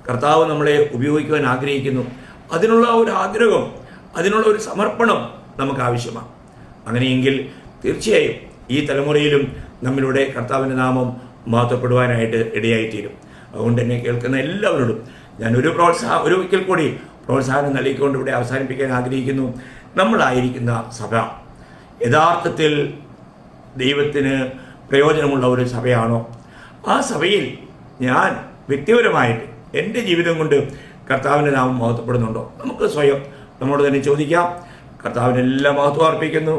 കർത്താവ് നമ്മളെ ഉപയോഗിക്കുവാൻ ആഗ്രഹിക്കുന്നു. അതിനുള്ള ഒരു ആഗ്രഹം, അതിനുള്ള ഒരു സമർപ്പണം നമുക്ക് ആവശ്യമാണ്. അങ്ങനെയെങ്കിൽ തീർച്ചയായും ഈ തലമുറയിലും നമ്മിലൂടെ കർത്താവിൻ്റെ നാമം മഹത്വപ്പെടുവാനായിട്ട് ഇടയായിത്തീരും. അതുകൊണ്ട് എന്നെ കേൾക്കുന്ന എല്ലാവരോടും ഞാൻ ഒരിക്കൽ കൂടി പ്രോത്സാഹനം നൽകിക്കൊണ്ട് ഇവിടെ അവസാനിപ്പിക്കാൻ ആഗ്രഹിക്കുന്നു. നമ്മളായിരിക്കുന്ന സഭ യഥാർത്ഥത്തിൽ ദൈവത്തിന് പ്രയോജനമുള്ള ഒരു സഭയാണോ? ആ സഭയിൽ ഞാൻ വ്യക്തിപരമായിട്ട് എൻ്റെ ജീവിതം കൊണ്ട് കർത്താവിൻ്റെ നാമം മഹത്വപ്പെടുന്നുണ്ടോ? നമുക്ക് സ്വയം നമ്മോട് തന്നെ ചോദിക്കാം. കർത്താവിനെല്ലാം മഹത്വം അർപ്പിക്കുന്നു.